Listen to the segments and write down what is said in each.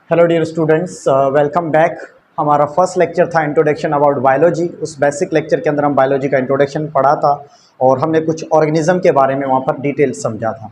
Hello dear students, welcome back. हमारा first lecture था introduction about biology. उस basic lecture के अंदर हम बायोलॉजी का इंट्रोडक्शन पढ़ा था और हमने कुछ ऑर्गेनिज्म के बारे में वहाँ पर डिटेल समझा था।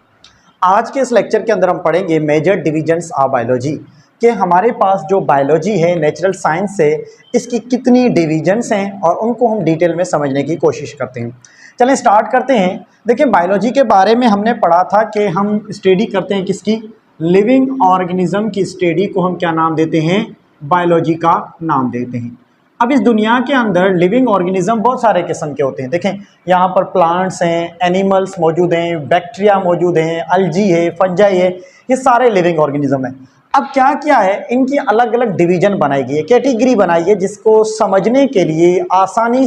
आज के इस लेक्चर के अंदर हम पढ़ेंगे मेजर डिविजन्स ऑफ बायोलॉजी, कि हमारे पास जो बायोलॉजी है, नेचुरल साइंस है, इसकी कितनी डिविजन्स हैं और उनको हम डिटेल में समझने की कोशिश करते हैं। चलें स्टार्ट करते हैं। देखिए, बायोलॉजी के बारे में हमने पढ़ा था कि हम स्टडी करते हैं किसकी, लिविंग ऑर्गेनिज्म की स्टडी को हम क्या नाम देते हैं, बायोलॉजी का नाम देते हैं। अब इस दुनिया के अंदर लिविंग ऑर्गेनिज्म बहुत सारे किस्म के होते हैं। देखें, यहाँ पर प्लांट्स हैं, एनिमल्स मौजूद हैं, बैक्टीरिया मौजूद हैं, अल्जी है, फंजाई है, ये सारे लिविंग ऑर्गेनिज्म हैं। अब क्या क्या है, इनकी अलग अलग डिवीजन बनाई गई है, कैटेगरी बनाई है, जिसको समझने के लिए आसानी,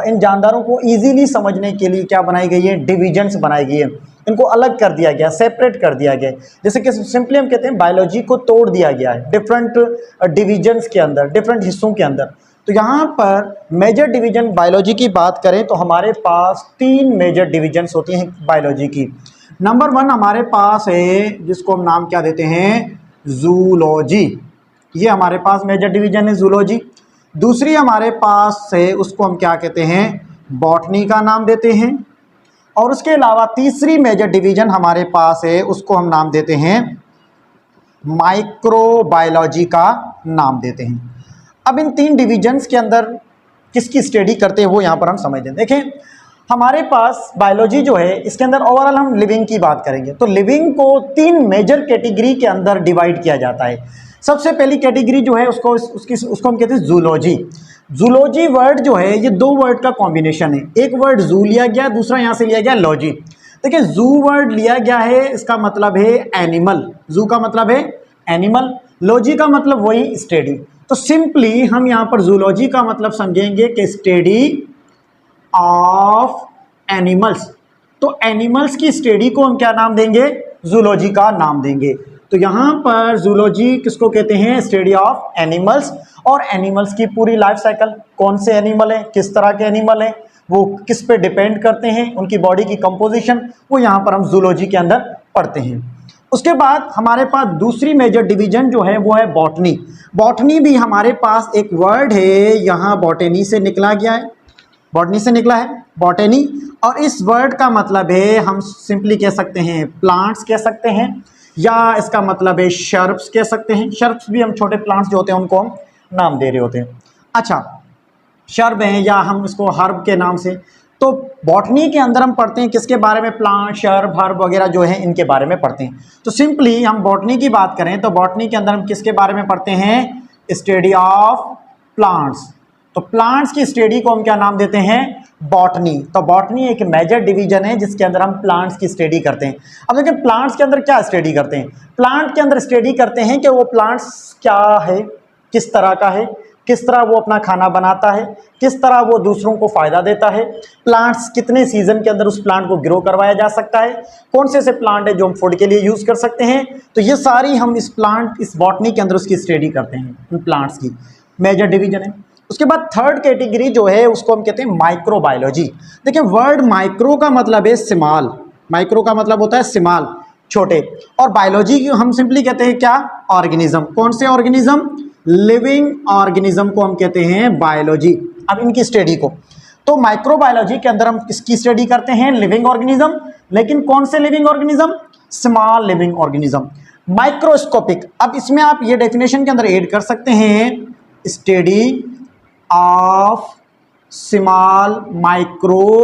इन जानदारों को इजीली समझने के लिए क्या बनाई गई है, डिवीजन्स बनाई गई है। इनको अलग कर दिया गया, सेपरेट कर दिया गया। जैसे कि सिंपली हम कहते हैं बायोलॉजी को तोड़ दिया गया है डिफरेंट डिवीजन्स के अंदर, डिफरेंट हिस्सों के अंदर। तो यहाँ पर मेजर डिवीजन बायोलॉजी की बात करें तो हमारे पास 3 मेजर डिवीजन्स होती हैं बायोलॉजी की। नंबर 1 हमारे पास है, जिसको हम नाम क्या देते हैं, जूलॉजी। ये हमारे पास मेजर डिवीजन है, जूलॉजी। दूसरी हमारे पास है, उसको हम क्या कहते हैं, बॉटनी का नाम देते हैं। और उसके अलावा तीसरी मेजर डिवीजन हमारे पास है, उसको हम नाम देते हैं माइक्रोबायोलॉजी का नाम देते हैं। अब इन 3 डिवीजन्स के अंदर किसकी स्टडी करते हैं वो यहाँ पर हम समझते हैं। देखें, हमारे पास बायोलॉजी जो है, इसके अंदर ओवरऑल हम लिविंग की बात करेंगे तो लिविंग को 3 मेजर कैटेगरी के अंदर डिवाइड किया जाता है। सबसे पहली कैटेगरी जो है उसको हम कहते हैं जूलॉजी। जूलॉजी वर्ड जो है, ये 2 वर्ड का कॉम्बिनेशन है। एक वर्ड जू लिया गया, दूसरा यहाँ से लिया गया लॉजी। देखिए, जू वर्ड लिया गया है, इसका मतलब है एनिमल, जू का मतलब है एनिमल, लॉजी का मतलब वही स्टडी। तो सिंपली हम यहाँ पर जूलॉजी का मतलब समझेंगे कि स्टडी ऑफ एनिमल्स। तो एनिमल्स की स्टडी को हम क्या नाम देंगे, जूलॉजी का नाम देंगे। तो यहाँ पर जूलॉजी किसको कहते हैं, स्टडी ऑफ एनिमल्स। और एनिमल्स की पूरी लाइफ साइकिल, कौन से एनिमल हैं, किस तरह के एनिमल हैं, वो किस पे डिपेंड करते हैं, उनकी बॉडी की कंपोजिशन, वो यहाँ पर हम जूलॉजी के अंदर पढ़ते हैं। उसके बाद हमारे पास दूसरी मेजर डिवीजन जो है वो है बॉटनी। बॉटनी भी हमारे पास एक वर्ड है, यहाँ बॉटनी से निकला गया है, बॉटनी से निकला है बॉटनी। और इस वर्ड का मतलब है, हम सिंपली कह सकते हैं प्लांट्स कह सकते हैं, या इसका मतलब है शर्ब्स कह सकते हैं। शर्ब्स भी हम छोटे प्लांट्स जो होते हैं उनको हम नाम दे रहे होते हैं। अच्छा, शर्ब हैं या हम इसको हर्ब के नाम से। तो बॉटनी के अंदर हम पढ़ते हैं किसके बारे में, प्लांट, शर्ब, हर्ब वगैरह जो है इनके बारे में पढ़ते हैं। तो सिंपली हम बॉटनी की बात करें तो बॉटनी के अंदर हम किसके बारे में पढ़ते हैं, स्टडी ऑफ प्लांट्स। तो प्लांट्स की स्टडी को हम क्या नाम देते हैं, बॉटनी। तो बॉटनी एक मेजर डिवीजन है जिसके अंदर हम प्लांट्स की स्टडी करते हैं। अब देखिए, प्लांट्स के अंदर क्या स्टडी करते हैं, प्लांट के अंदर स्टडी करते हैं कि वो प्लांट्स क्या है, किस तरह का है, किस तरह वो अपना खाना बनाता है, किस तरह वो दूसरों को फायदा देता है, प्लांट्स कितने सीजन के अंदर उस प्लांट को ग्रो करवाया जा सकता है, कौन से ऐसे प्लांट है जो हम फूड के लिए यूज कर सकते हैं। तो ये सारी हम इस बॉटनी के अंदर उसकी स्टडी करते हैं, इन प्लांट्स की मेजर डिवीजन है। उसके बाद थर्ड कैटेगरी जो है उसको हम कहते हैं माइक्रोबायोलॉजी। देखिए, वर्ड माइक्रो का मतलब है स्मॉल, माइक्रो का मतलब होता है स्मॉल, छोटे। और बायोलॉजी की हम सिंपली कहते हैं क्या, ऑर्गेनिज्म। कौन से ऑर्गेनिज्म, लिविंग ऑर्गेनिज्म को हम कहते हैं बायोलॉजी। अब इनकी स्टडी को, तो माइक्रोबायोलॉजी के अंदर हम किसकी स्टडी करते हैं, लिविंग ऑर्गेनिज्म। लेकिन कौन से living organism, small living organism. Microscopic, अब इसमें आप ये डेफिनेशन के अंदर ऐड कर सकते हैं, study of small microscopic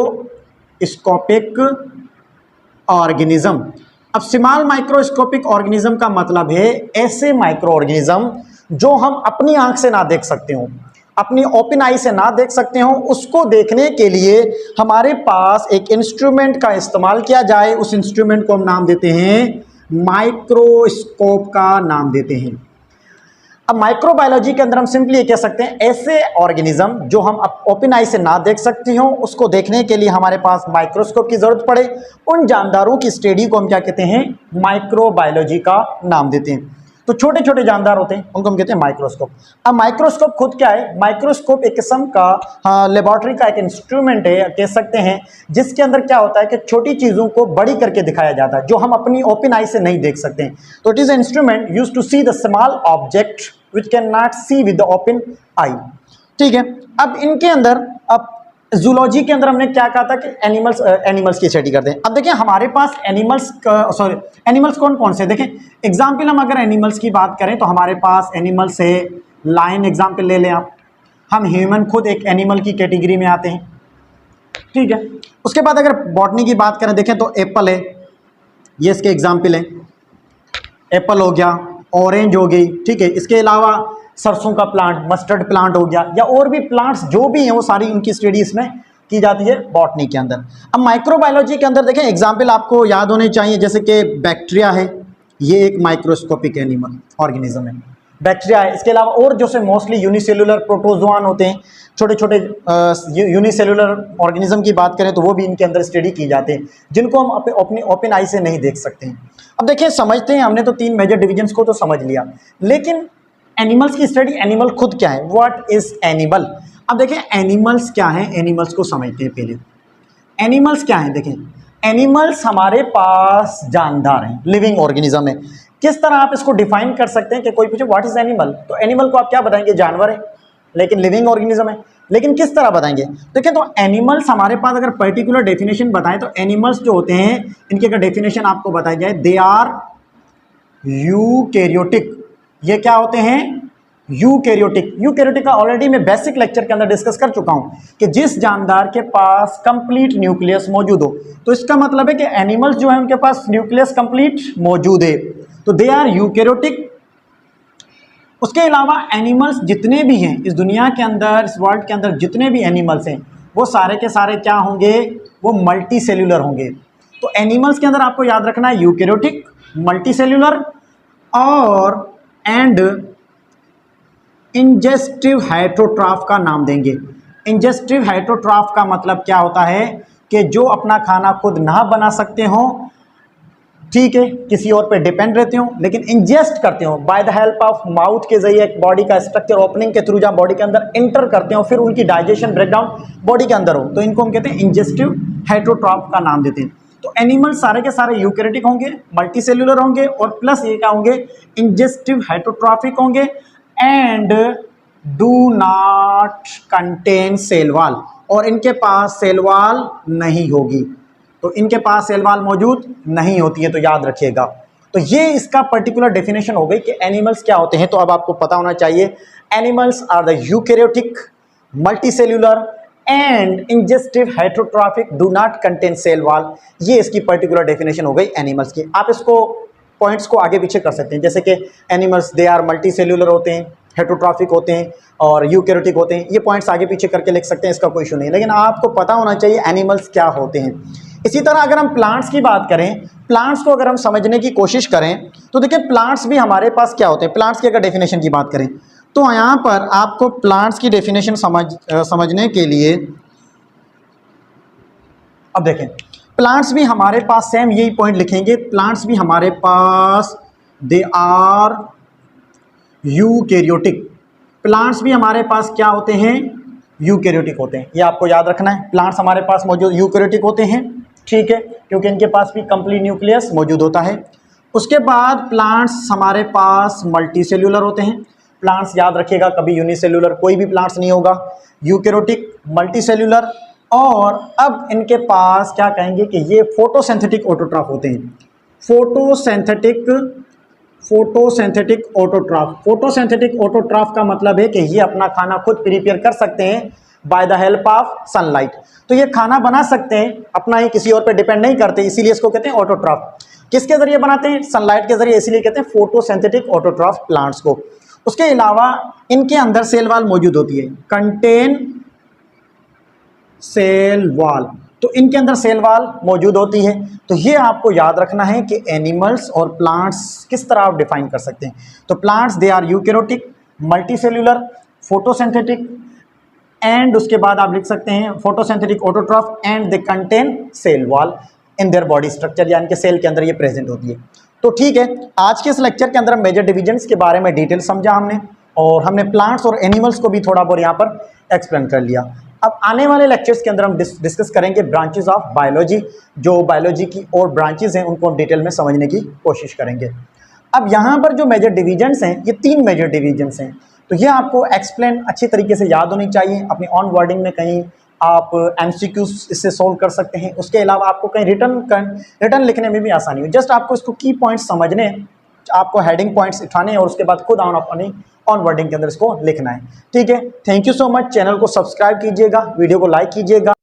organism. अब स्मॉल माइक्रोस्कोपिक ऑर्गेनिज्म का मतलब है ऐसे माइक्रो ऑर्गेनिज्म जो हम अपनी आंख से ना देख सकते हो, अपनी ओपन आई से ना देख सकते हो। उसको देखने के लिए हमारे पास एक इंस्ट्रूमेंट का इस्तेमाल किया जाए, उस इंस्ट्रूमेंट को हम नाम देते हैं माइक्रोस्कोप का नाम देते हैं। अब माइक्रोबायोलॉजी के अंदर हम सिंपली ये कह सकते हैं ऐसे ऑर्गेनिज्म जो हम ओपन आई से ना देख सकते हो, उसको देखने के लिए हमारे पास माइक्रोस्कोप की जरूरत पड़े, उन जानदारों की स्टडी को हम क्या कहते हैं, माइक्रोबायोलॉजी का नाम देते हैं। तो छोटे छोटे जानदार होते हैं, उनको हम कहते हैं माइक्रोस्कोप। अब माइक्रोस्कोप खुद क्या है? माइक्रोस्कोप एक किस्म का लेबोरेटरी का एक इंस्ट्रूमेंट है, कह सकते हैं, जिसके अंदर क्या होता है कि छोटी चीज़ों को बड़ी करके दिखाया जाता है, जो हम अपनी ओपन आई से नहीं देख सकते हैं। तो it is an instrument use to see the small object which can not see with the open eye. ठीक है, अब इनके अंदर, अब जूलॉजी के अंदर हमने क्या कहा था कि एनिमल्स की स्टडी करते हैं। अब देखिए हमारे पास एनिमल्स कौन कौन से, देखें एग्जाम्पल, हम अगर एनिमल्स की बात करें तो हमारे पास एनिमल्स है, लायन एग्जाम्पल ले लें आप, हम ह्यूमन खुद एक एनिमल की कैटेगरी में आते हैं। ठीक है, उसके बाद अगर बॉटनी की बात करें, देखें तो एप्पल है, ये इसके एग्जाम्पल है, एप्पल हो गया, ऑरेंज हो गई। ठीक है, इसके अलावा सरसों का प्लांट, मस्टर्ड प्लांट हो गया, या और भी प्लांट्स जो भी हैं वो सारी उनकी स्टडी इसमें की जाती है बॉटनी के अंदर। अब माइक्रोबायोलॉजी के अंदर देखें एग्जाम्पल आपको याद होने चाहिए, जैसे कि बैक्टीरिया है, ये एक माइक्रोस्कोपिक एनिमल ऑर्गेनिज्म है, बैक्टीरिया है। इसके अलावा और जो से मोस्टली यूनिसेलुलर प्रोटोजोआन होते हैं, छोटे छोटे यूनिसेलुलर ऑर्गेनिज्म की बात करें तो वो भी इनके अंदर स्टडी की जाते हैं, जिनको हम अपनी ओपन आई से नहीं देख सकते हैं। अब देखिए समझते हैं, हमने तो 3 मेजर डिविजन्स को तो समझ लिया, लेकिन एनिमल्स की स्टडी, एनिमल खुद क्या है, व्हाट इज एनिमल। अब देखें एनिमल्स क्या है, एनिमल्स को समझते हैं पहले। एनिमल्स क्या है, देखें एनिमल्स हमारे पास जानदार हैं, लिविंग ऑर्गेनिज्म है। किस तरह आप इसको डिफाइन कर सकते हैं कि कोई पूछे व्हाट इज एनिमल, तो एनिमल को आप क्या बताएंगे, जानवर है, लेकिन लिविंग ऑर्गेनिज्म है। लेकिन किस तरह बताएंगे, देखें तो एनिमल्स हमारे पास अगर पर्टिकुलर डेफिनेशन बताएं तो एनिमल्स जो होते हैं इनकी अगर डेफिनेशन आपको बताई जाए, दे आर यूकैरियोटिक। ये क्या होते हैं, यूकैरियोटिक। यूकैरियोटिक का ऑलरेडी मैं बेसिक लेक्चर के अंदर डिस्कस कर चुका हूं कि जिस जानदार के पास कंप्लीट न्यूक्लियस मौजूद हो, तो इसका मतलब है कि एनिमल्स जो है उनके पास न्यूक्लियस कंप्लीट मौजूद है, तो दे आर यूकैरियोटिक। उसके अलावा एनिमल्स जितने भी हैं इस दुनिया के अंदर, इस वर्ल्ड के अंदर जितने भी एनिमल्स हैं वो सारे के सारे क्या होंगे, वो मल्टी सेल्यूलर होंगे। तो एनिमल्स के अंदर आपको याद रखना है यूकैरियोटिक, मल्टी सेल्यूलर और एंड इंजेस्टिव हेटेरोट्रॉफ का नाम देंगे। इंजेस्टिव हेटेरोट्रॉफ का मतलब क्या होता है कि जो अपना खाना खुद ना बना सकते हो, ठीक है, किसी और पे डिपेंड रहते हो, लेकिन इंजेस्ट करते हो by the help of mouth के जरिए, बॉडी का स्ट्रक्चर ओपनिंग के थ्रू जहाँ बॉडी के अंदर इंटर करते हो, फिर उनकी डाइजेशन ब्रेकडाउन बॉडी के अंदर हो, तो इनको हम कहते हैं इंजेस्टिव हेटेरोट्रॉफ का नाम देते हैं। तो एनिमल सारे के सारे यूकैरियोटिक होंगे, मल्टी सेल्यूलर होंगे और प्लस ये क्या होंगे, इंजेस्टिव हेटेरोट्रॉफिक होंगे and do not contain cell wall, और इनके पास सेल वॉल नहीं होगी। तो इनके पास सेल वॉल मौजूद नहीं होती है, तो याद रखिएगा। तो ये इसका पर्टिकुलर डेफिनेशन हो गई कि एनिमल्स क्या होते हैं। तो अब आपको पता होना चाहिए animals are the eukaryotic, multicellular and ingestive heterotrophic, do not contain cell wall. ये इसकी पर्टिकुलर डेफिनेशन हो गई एनिमल्स की। आप इसको पॉइंट्स को आगे पीछे कर सकते हैं, जैसे कि animals they are multicellular होते हैं, हेटेरोट्रॉफिक होते हैं और यूकैरियोटिक होते हैं। ये पॉइंट्स आगे पीछे करके लिख सकते हैं, इसका कोई इशू नहीं, लेकिन आपको पता होना चाहिए एनिमल्स क्या होते हैं। इसी तरह अगर हम प्लांट्स की बात करें, प्लांट्स को अगर हम समझने की कोशिश करें तो देखिए प्लांट्स भी हमारे पास क्या होते हैं। प्लांट्स की अगर डेफिनेशन की बात करें तो यहाँ पर आपको प्लांट्स की डेफिनेशन समझने के लिए, अब देखें प्लांट्स भी हमारे पास सेम यही पॉइंट लिखेंगे, प्लांट्स भी हमारे पास दे आर यूकैरियोटिक। प्लांट्स भी हमारे पास क्या होते हैं, यूकैरियोटिक होते हैं। ये आपको याद रखना है, प्लांट्स हमारे पास मौजूद यूकैरियोटिक होते हैं, ठीक है, क्योंकि इनके पास भी कंप्लीट न्यूक्लियस मौजूद होता है। उसके बाद प्लांट्स हमारे पास मल्टी सेल्यूलर होते हैं। प्लांट्स याद रखिएगा कभी यूनिसेल्यूलर कोई भी प्लांट्स नहीं होगा, यूकैरियोटिक, मल्टी सेल्यूलर। और अब इनके पास क्या कहेंगे कि ये फोटोसिंथेटिक ऑटोट्रॉफ होते हैं। फोटोसिंथेटिक ऑटोट्रॉफ, फोटोसिंथेटिक ऑटोट्रॉफ का मतलब है कि ये अपना खाना खुद प्रिपेयर कर सकते हैं by the help of sunlight. तो ये खाना बना सकते हैं अपना ही, किसी और पे डिपेंड नहीं करते, इसीलिए इसको कहते हैं ऑटोट्रॉफ। किसके जरिए बनाते हैं, सनलाइट के जरिए, इसीलिए कहते हैं फोटोसिंथेटिक ऑटोट्रॉफ प्लांट्स को। उसके अलावा इनके अंदर सेल वॉल मौजूद होती है, कंटेन सेल वॉल, तो इनके अंदर सेल वॉल मौजूद होती है। तो ये आपको याद रखना है कि एनिमल्स और प्लांट्स किस तरह आप डिफाइन कर सकते हैं। तो plants they are eukaryotic, multicellular, photosynthetic and उसके बाद आप लिख सकते हैं photosynthetic autotroph and they contain cell wall in their body structure, यानी कि सेल के अंदर ये प्रेजेंट होती है। तो ठीक है, आज के इस लेक्चर के अंदर मेजर डिविजन्स के बारे में डिटेल समझा हमने, और हमने प्लांट्स और एनिमल्स को भी थोड़ा बहुत यहाँ पर एक्सप्लेन कर लिया। अब आने वाले लेक्चर्स के अंदर हम डिस्कस करेंगे ब्रांचेस ऑफ बायोलॉजी, जो बायोलॉजी की और ब्रांचेस हैं उनको डिटेल में समझने की कोशिश करेंगे। अब यहाँ पर जो मेजर डिविजन्स हैं, ये 3 मेजर डिविजन्स हैं, तो ये आपको एक्सप्लेन अच्छी तरीके से याद होनी चाहिए। अपनी ऑन वर्डिंग में कहीं आप MCQs इससे सोल्व कर सकते हैं, उसके अलावा आपको कहीं रिटर्न लिखने में भी आसानी हो। जस्ट आपको इसको की पॉइंट्स समझने, आपको हेडिंग पॉइंट्स उठाने और उसके बाद खुद अपनी ऑन वर्डिंग के अंदर इसको लिखना है। ठीक है, thank you so much. Channel को सब्सक्राइब कीजिएगा, वीडियो को लाइक कीजिएगा।